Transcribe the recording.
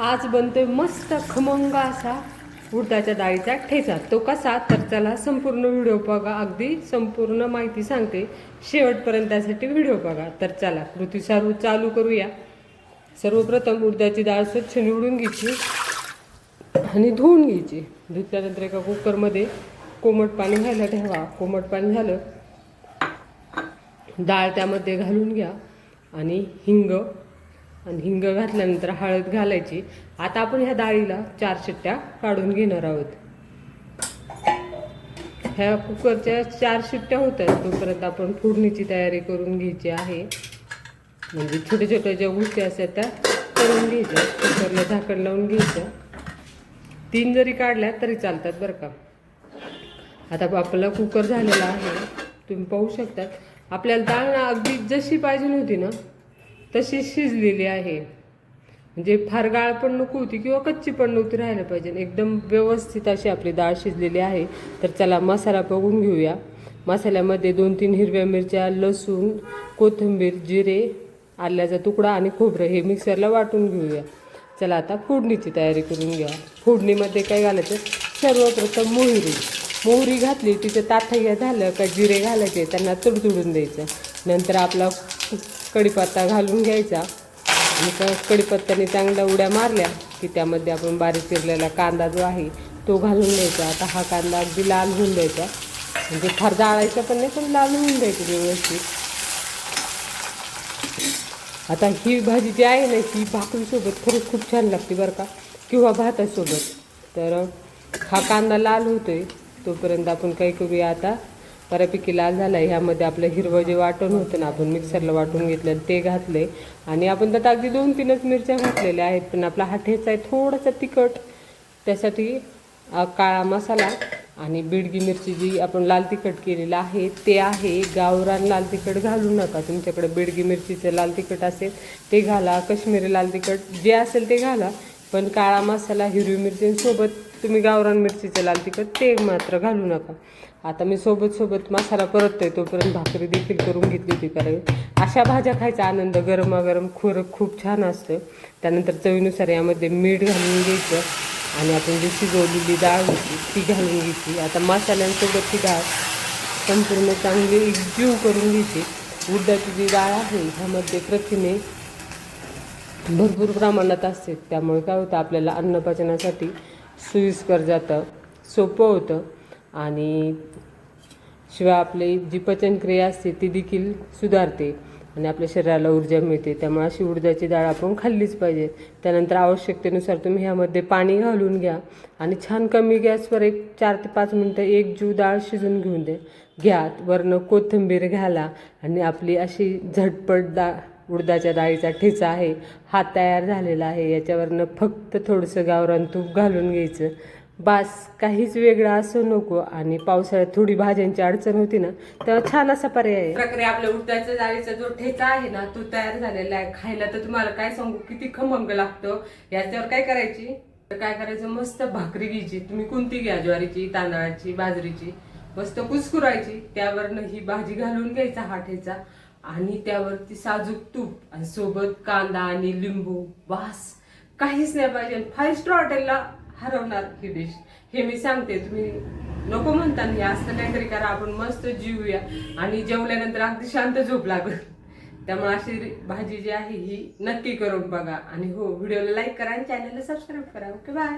आज बनतोय मस्त खमंग असा उडदाच्या डाळीचा ठेचा. तो कसा तर चला संपूर्ण व्हिडिओ बघा, अगदी संपूर्ण माहिती सांगते शेवटपर्यंत, त्यासाठी व्हिडिओ बघा. तर चला कृती चालू करूया. सर्वप्रथम उडदाची डाळ स्वच्छ निवडून घ्यायची आणि धुवून घ्यायची. धुतल्यानंतर एका कुकरमध्ये कोमट पाणी घ्यायला ठेवा. कोमट पाणी झालं, डाळ त्यामध्ये घालून घ्या आणि हिंग घातल्यानंतर हळद घालायची. आता आपण ह्या डाळीला 4 शिट्ट्या काढून घेणार आहोत. ह्या कुकरच्या 4 शिट्ट्या होतात तोपर्यंत आपण फोडणीची तयारी करून घ्यायची आहे. म्हणजे छोट्या छोट्या ज्या गोष्टी असतात त्या करून घ्यायच्या. कुकरला झाकण लावून घ्यायचं. 3 जरी काढल्या तरी चालतात बरं का. आता आपला कुकर झालेला आहे, तुम्ही पाहू शकता. आपल्याला डाळ ना अगदी जशी पाहिजे नव्हती ना तशी शिजलेली आहे. म्हणजे फार गाळ पण नको होती किंवा कच्ची पण नव्हती राहायला पाहिजे. एकदम व्यवस्थित अशी आपली डाळ शिजलेली आहे. तर चला मसाला बघून घेऊया. मसाल्यामध्ये 2-3 हिरव्या मिरच्या, लसूण, कोथिंबीर, जिरे, आल्याचा तुकडा आणि खोबरं हे मिक्सरला वाटून घेऊया. चला आता फोडणीची तयारी करून घ्या. फोडणीमध्ये काय घालायचं, सर्वप्रथम मोहरी घातली, तिचं ताठं झालं का जिरे घालायचे, त्यांना तुडतुडून द्यायचं. नंतर आपला कढीपत्ता घालून घ्यायचा आणि कढीपत्त्याने चांगल्या उड्या मारल्या की त्यामध्ये आपण बारीक चिरलेला कांदा जो आहे तो घालून द्यायचा. आता हा कांदा अगदी लाल होऊन द्यायचा, म्हणजे फार जाळायचा पण नाही, पण लाल होऊन द्यायचं व्यवस्थित. आता ही भाजी जी आहे ना ही भाकरीसोबत खरंच खूप छान लागते बरं का, किंवा भातासोबत. तर हा कांदा लाल होतोय तोपर्यंत आपण काय करूया, आता बऱ्यापैकी लाल झाला आहे. ह्यामध्ये आपलं हिरवं जे वाटण होतं ना, आपण मिक्सरला वाटून घेतलं ते घातले आणि आपण त्यात अगदी 2-3च मिरच्या घातलेल्या आहेत. पण आपला हा ठेचा आहे थोडासा तिखट, त्यासाठी काळा मसाला आणि बिडगी मिरची जी आपण लाल तिखट केलेलं आहे ते आहे. गावरान लाल तिखट घालू नका. तुमच्याकडे बिडगी मिरचीचं लाल तिखट असेल ते घाला, काश्मीरी लाल तिखट जे असेल ते घाला. पण काळा मसाला, हिरवी मिरचींसोबत तुम्ही गावरान मिरचीचं लाल तिखट ते मात्र घालू नका. आता मी सोबत मसाला परततोय तोपर्यंत भाकरी देखील करून घेतली होती. कारण अशा भाज्या खायचा आनंद गरमागरम खूप छान असतं. त्यानंतर चवीनुसार यामध्ये मीठ घालून घ्यायचं आणि आपण जी शिजवलेली डाळ होती ती घालून घ्यायची. आता मसाल्यांसोबत ती डाळ संपूर्ण चांगली एकजीव करून घ्यायची. उडदाची जी डाळ आहे ह्यामध्ये प्रथिने भरपूर प्रमाणात असते, त्यामुळे काय होतं आपल्याला अन्नपचनासाठी सोयीस्कर जातं, सोपं होतं आणि शिवाय आपली जी पचनक्रिया असते ती देखील सुधारते आणि आपल्या शरीराला ऊर्जा मिळते. त्यामुळे अशी उडदाची डाळ आपण खाल्लीच पाहिजे. त्यानंतर आवश्यकतेनुसार तुम्ही ह्यामध्ये पाणी घालून घ्या आणि छान कमी गॅसवर 4 ते 5 मिनटं एकजीव डाळ शिजून घ्या. वरनं कोथिंबीर घाला आणि आपली अशी झटपट उडदाच्या डाळीचा ठेचा आहे हा तयार झालेला आहे. याच्यावरनं फक्त थोडंसं गावरान तूप घालून घ्यायचं. बास, काहीच वेगळं असं नको. आणि पावसाळ्यात थोडी भाज्यांची अडचण होती ना, तेव्हा छान असा पर्याय आहे. प्रकारे आपल्या उडदाच्या डाळीचा जो ठेचा आहे ना तो तयार झालेला आहे. खायला तर तुम्हाला काय सांगू किती खमंग लागतं. याच्यावर काय करायचं, मस्त भाकरी घ्यायची, तुम्ही कोणती घ्या, ज्वारीची, तांदळाची, बाजरीची, मस्त कुस्कुरायची. त्यावरनं ही भाजी घालून घ्यायचा हा ठेचा आणि त्यावरती साजूक तूप आणि सोबत कांदा आणि लिंबू. वास काहीच नाही पाहिजे. 5 स्टार हॉटेलला हरवणार ही डिश, हे मी सांगते. तुम्ही नको म्हणता हे असं काहीतरी करा, आपण मस्त जीवूया आणि जेवल्यानंतर अगदी शांत झोप लागेल. त्यामुळे अशी भाजी जी आहे ही नक्की करून बघा. आणि हो, व्हिडिओला लाईक करा आणि चॅनलला सबस्क्राईब करा. Okay, bye.